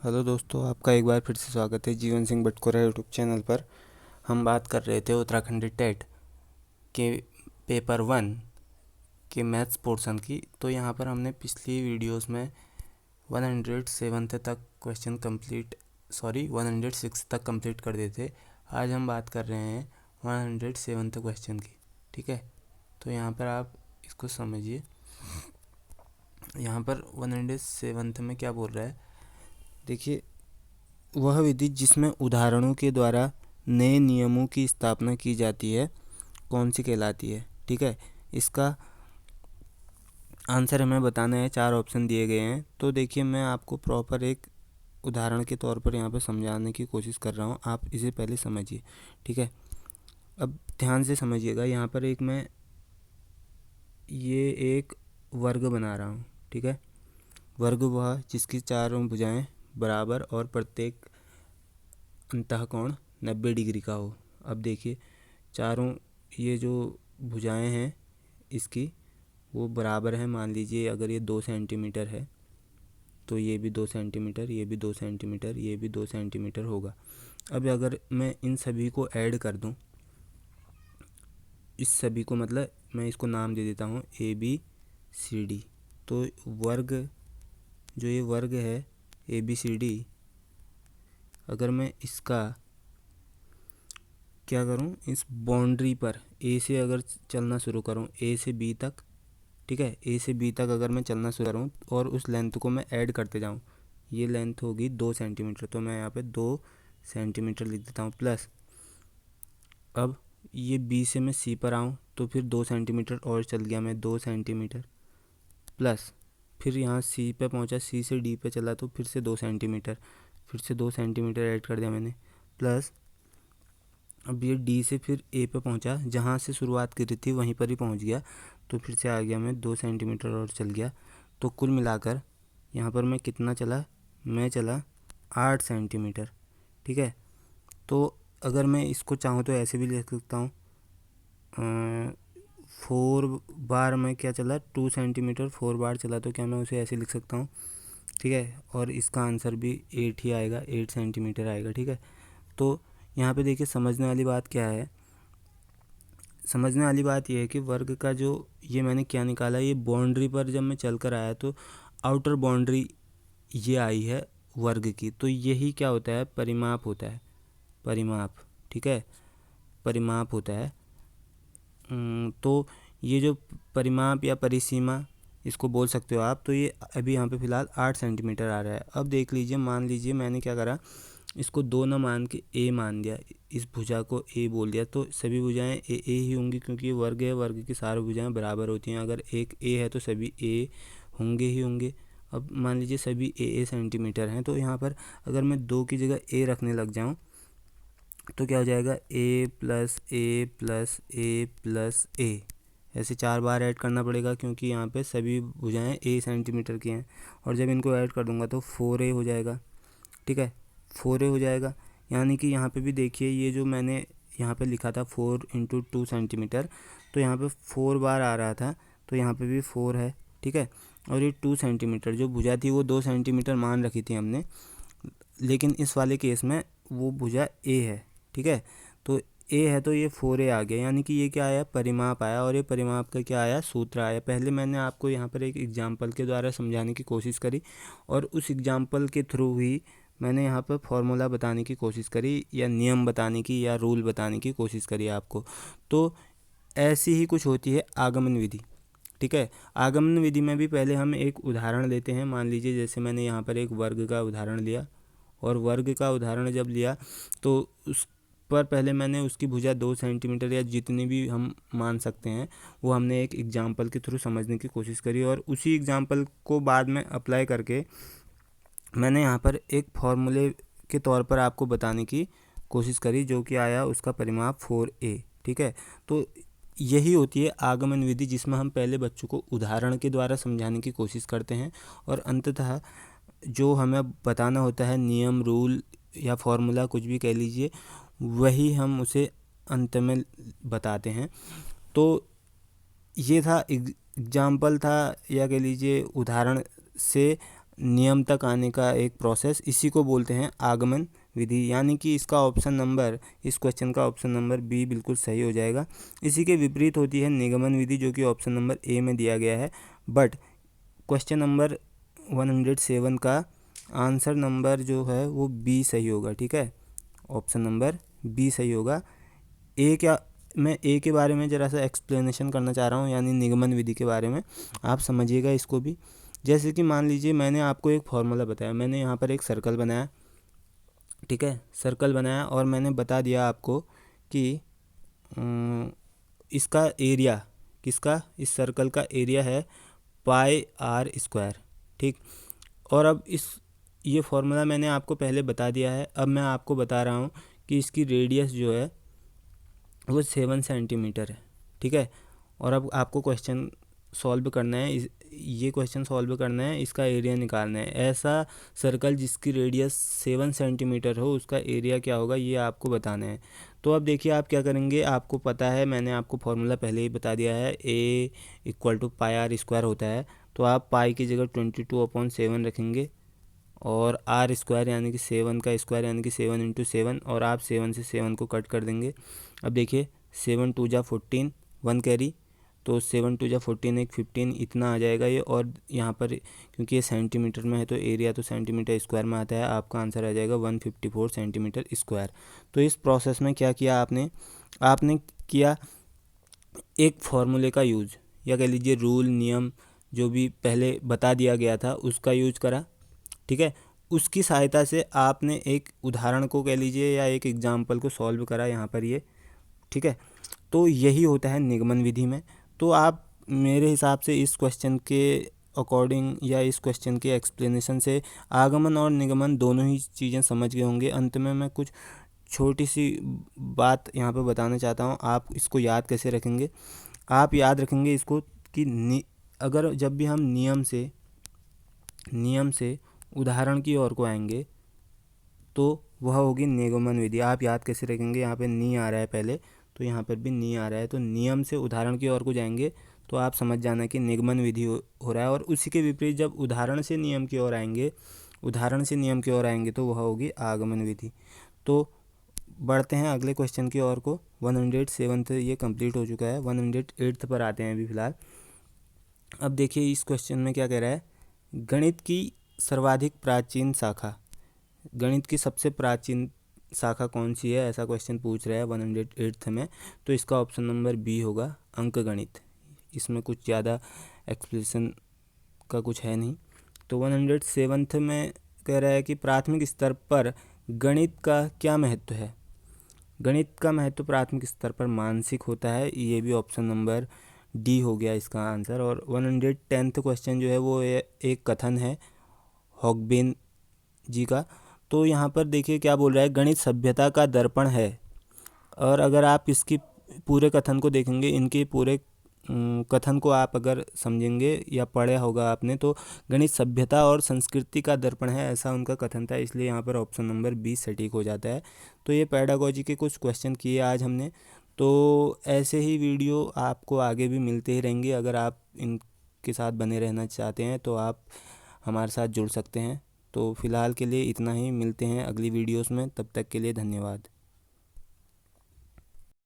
Hello दोस्तों, आपका एक बार फिर से स्वागत है जीवन सिंह बटकोरा यूट्यूब चैनल पर। हम बात कर रहे थे उत्तराखंड टेट के पेपर 1 के मैथ्स पोर्शन की। तो यहाँ पर हमने पिछली वीडियोस में 107 तक क्वेश्चन कंप्लीट 106 तक कंप्लीट कर दिए थे। आज हम बात कर रहे हैं 107 क्वेश्चन की। ठीक है, तो यहाँ पर आप इसको समझिए। यहाँ पर 107 में क्या बोल रहा है, देखिए। वह विधि जिसमें उदाहरणों के द्वारा नए नियमों की स्थापना की जाती है कौन सी कहलाती है। ठीक है, इसका आंसर हमें बताना है। 4 ऑप्शन दिए गए हैं। तो देखिए, मैं आपको प्रॉपर एक उदाहरण के तौर पर यहाँ पर समझाने की कोशिश कर रहा हूँ, आप इसे पहले समझिए। ठीक है, अब ध्यान से समझिएगा। यहाँ पर ये एक वर्ग बना रहा हूँ। ठीक है, वर्ग वह जिसकी चारों भुजाएं बराबर और प्रत्येक अंतःकोण 90 डिग्री का हो। अब देखिए, चारों ये जो भुजाएं हैं इसकी वो बराबर है। मान लीजिए अगर ये 2 सेंटीमीटर है तो ये भी 2 सेंटीमीटर, ये भी 2 सेंटीमीटर, ये भी 2 सेंटीमीटर होगा। अब अगर मैं इन सभी को ऐड कर दूं, इस सभी को, मतलब मैं इसको नाम दे देता हूँ ABCD। तो वर्ग, जो ये वर्ग है ABCD, अगर मैं इसका क्या करूं, इस बाउंड्री पर A से अगर चलना शुरू करूं, A से B तक। ठीक है, A से B तक अगर मैं चलना शुरू करूं और उस लेंथ को मैं ऐड करते जाऊं, ये लेंथ होगी 2 सेंटीमीटर। तो मैं यहाँ पे 2 सेंटीमीटर लिख देता हूँ प्लस। अब ये B से मैं C पर आऊँ तो फिर 2 सेंटीमीटर और चल गया, मैं 2 सेंटीमीटर प्लस। फिर यहाँ C पे पहुँचा, C से D पे चला तो फिर से 2 सेंटीमीटर, फिर से 2 सेंटीमीटर ऐड कर दिया मैंने प्लस। अब ये D से फिर A पे पहुँचा, जहाँ से शुरुआत करी थी वहीं पर ही पहुँच गया, तो फिर से आ गया मैं 2 सेंटीमीटर और चल गया। तो कुल मिलाकर यहाँ पर मैं कितना चला, मैं चला 8 सेंटीमीटर। ठीक है, तो अगर मैं इसको चाहूँ तो ऐसे भी लिख सकता हूँ, 4 बार मैं क्या चला, 2 सेंटीमीटर 4 बार चला, तो क्या मैं उसे ऐसे लिख सकता हूँ। ठीक है, और इसका आंसर भी 8 ही आएगा, 8 सेंटीमीटर आएगा। ठीक है, तो यहाँ पे देखिए समझने वाली बात क्या है। समझने वाली बात यह है कि वर्ग का जो ये मैंने क्या निकाला, ये बाउंड्री पर जब मैं चल कर आया तो आउटर बाउंड्री ये आई है वर्ग की। तो यही क्या होता है, परिमाप होता है, परिमाप। ठीक है, परिमाप होता है। तो ये जो परिमाप या परिसीमा इसको बोल सकते हो आप। तो ये अभी यहाँ पे फ़िलहाल 8 सेंटीमीटर आ रहा है। अब देख लीजिए, मान लीजिए मैंने क्या करा, इसको 2 ना मान के A मान दिया, इस भुजा को A बोल दिया। तो सभी भुजाएं A ही होंगी, क्योंकि ये वर्ग है, वर्ग की सारी भुजाएं बराबर होती हैं। अगर एक A है तो सभी A होंगे ही होंगे। अब मान लीजिए सभी A सेंटीमीटर हैं, तो यहाँ पर अगर मैं 2 की जगह A रखने लग जाऊँ तो क्या हो जाएगा, A plus A plus A plus A। ऐसे 4 बार ऐड करना पड़ेगा, क्योंकि यहाँ पे सभी भुजाएं A सेंटीमीटर की हैं। और जब इनको ऐड कर दूंगा तो 4A हो जाएगा। ठीक है, 4A हो जाएगा। यानी कि यहाँ पे भी देखिए, ये जो मैंने यहाँ पे लिखा था 4 इंटू 2 सेंटीमीटर, तो यहाँ पे 4 बार आ रहा था, तो यहाँ पे भी 4 है। ठीक है, और ये 2 सेंटीमीटर जो भुजा थी वो 2 सेंटीमीटर मान रखी थी हमने, लेकिन इस वाले केस में वो भुजा A है। ठीक है, तो A है तो ये 4A आ गया। यानी कि ये क्या आया, परिमाप आया। और ये परिमाप का क्या आया, सूत्र आया। पहले मैंने आपको यहाँ पर एक एग्जाम्पल के द्वारा समझाने की कोशिश करी, और उस एग्जाम्पल के थ्रू ही मैंने यहाँ पर फॉर्मूला बताने की कोशिश करी, या नियम बताने की, या रूल बताने की कोशिश करी आपको। तो ऐसी ही कुछ होती है आगमन विधि। ठीक है, आगमन विधि में भी पहले हम एक उदाहरण लेते हैं। मान लीजिए जैसे मैंने यहाँ पर एक वर्ग का उदाहरण लिया, और वर्ग का उदाहरण जब लिया तो उस पर पहले मैंने उसकी भुजा 2 सेंटीमीटर या जितनी भी हम मान सकते हैं वो हमने एक एग्जाम्पल के थ्रू समझने की कोशिश करी, और उसी एग्जाम्पल को बाद में अप्लाई करके मैंने यहाँ पर एक फॉर्मूले के तौर पर आपको बताने की कोशिश करी, जो कि आया उसका परिमाप 4A। ठीक है, तो यही होती है आगमन विधि, जिसमें हम पहले बच्चों को उदाहरण के द्वारा समझाने की कोशिश करते हैं, और अंततः जो हमें बताना होता है, नियम, रूल या फॉर्मूला कुछ भी कह लीजिए, वही हम उसे अंत में बताते हैं। तो ये था एग्जाम्पल था, या कह लीजिए उदाहरण से नियम तक आने का एक प्रोसेस, इसी को बोलते हैं आगमन विधि। यानी कि इसका ऑप्शन नंबर, इस क्वेश्चन का ऑप्शन नंबर बी बिल्कुल सही हो जाएगा। इसी के विपरीत होती है निगमन विधि, जो कि ऑप्शन नंबर ए में दिया गया है। बट क्वेश्चन नंबर 107 का आंसर नंबर जो है वो बी सही होगा। ठीक है, ऑप्शन नंबर बी सही होगा। मैं ए के बारे में ज़रा सा एक्सप्लेनेशन करना चाह रहा हूँ, यानी निगमन विधि के बारे में, आप समझिएगा इसको भी। जैसे कि मान लीजिए मैंने आपको एक फॉर्मूला बताया, मैंने यहाँ पर एक सर्कल बनाया। ठीक है, सर्कल बनाया और मैंने बता दिया आपको कि इसका एरिया, किसका, इस सर्कल का एरिया है पाई आर स्क्वायर। ठीक, और अब ये फॉर्मूला मैंने आपको पहले बता दिया है। अब मैं आपको बता रहा हूँ कि इसकी रेडियस जो है वो 7 सेंटीमीटर है। ठीक है, और अब आपको क्वेश्चन सॉल्व करना है, ये क्वेश्चन सॉल्व करना है, इसका एरिया निकालना है। ऐसा सर्कल जिसकी रेडियस 7 सेंटीमीटर हो, उसका एरिया क्या होगा ये आपको बताना है। तो अब देखिए आप क्या करेंगे, आपको पता है, मैंने आपको फॉर्मूला पहले ही बता दिया है, A equal to pi r square होता है। तो आप पाई की जगह 22/7 रखेंगे और आर स्क्वायर यानी कि 7 का स्क्वायर यानी कि 7 इंटू 7, और आप 7 से 7 को कट कर देंगे। अब देखिए 7 2 जा 14, 1 कैरी, तो 7 2 जा 14 एक 15, इतना आ जाएगा ये। और यहाँ पर क्योंकि ये सेंटीमीटर में है तो एरिया तो सेंटीमीटर स्क्वायर में आता है, आपका आंसर आ जाएगा 154 सेंटीमीटर स्क्वायर। तो इस प्रोसेस में क्या किया आपने किया एक फार्मूले का यूज़, या कह लीजिए रूल, नियम जो भी पहले बता दिया गया था उसका यूज करा। ठीक है, उसकी सहायता से आपने एक उदाहरण को कह लीजिए या एक एग्जाम्पल को सॉल्व करा यहाँ पर ये। ठीक है, तो यही होता है निगमन विधि में। तो आप मेरे हिसाब से इस क्वेश्चन के अकॉर्डिंग या इस क्वेश्चन के एक्सप्लेनेशन से आगमन और निगमन दोनों ही चीज़ें समझ गए होंगे। अंत में मैं कुछ छोटी सी बात यहाँ पे बताना चाहता हूँ, आप इसको याद कैसे रखेंगे। आप याद रखेंगे इसको कि अगर जब भी हम नियम से उदाहरण की ओर को आएंगे तो वह होगी निगमन विधि। आप याद कैसे रखेंगे, यहाँ पे नी आ रहा है पहले, तो यहाँ पर भी नी आ रहा है, तो नियम से उदाहरण की ओर को जाएंगे तो आप समझ जाना कि निगमन विधि हो रहा है। और उसी के विपरीत जब उदाहरण से नियम की ओर आएंगे तो वह होगी आगमन विधि। तो बढ़ते हैं अगले क्वेश्चन की ओर को। 107 ये कंप्लीट हो चुका है, 108 पर आते हैं अभी फ़िलहाल। अब देखिए इस क्वेश्चन में क्या कह रहा है, गणित की सर्वाधिक प्राचीन शाखा, गणित की सबसे प्राचीन शाखा कौन सी है, ऐसा क्वेश्चन पूछ रहा है 108 में। तो इसका ऑप्शन नंबर बी होगा, अंक गणित। इसमें कुछ ज़्यादा एक्सप्लेनेशन का कुछ है नहीं। तो 107 में कह रहा है कि प्राथमिक स्तर पर गणित का क्या महत्व है। गणित का महत्व प्राथमिक स्तर पर मानसिक होता है, ये भी ऑप्शन नंबर डी हो गया इसका आंसर। और 110 क्वेश्चन जो है वो एक कथन है हॉगबेन जी का। तो यहाँ पर देखिए क्या बोल रहा है, गणित सभ्यता का दर्पण है। और अगर आप इसकी पूरे कथन को देखेंगे, इनके पूरे कथन को आप अगर समझेंगे या पढ़ा होगा आपने, तो गणित सभ्यता और संस्कृति का दर्पण है, ऐसा उनका कथन था। इसलिए यहाँ पर ऑप्शन नंबर 20 सटीक हो जाता है। तो ये पेडागोजी के कुछ क्वेश्चन किए आज हमने। तो ऐसे ही वीडियो आपको आगे भी मिलते ही रहेंगे। अगर आप इनके साथ बने रहना चाहते हैं तो आप हमारे साथ जुड़ सकते हैं। तो फ़िलहाल के लिए इतना ही, मिलते हैं अगली वीडियोस में, तब तक के लिए धन्यवाद।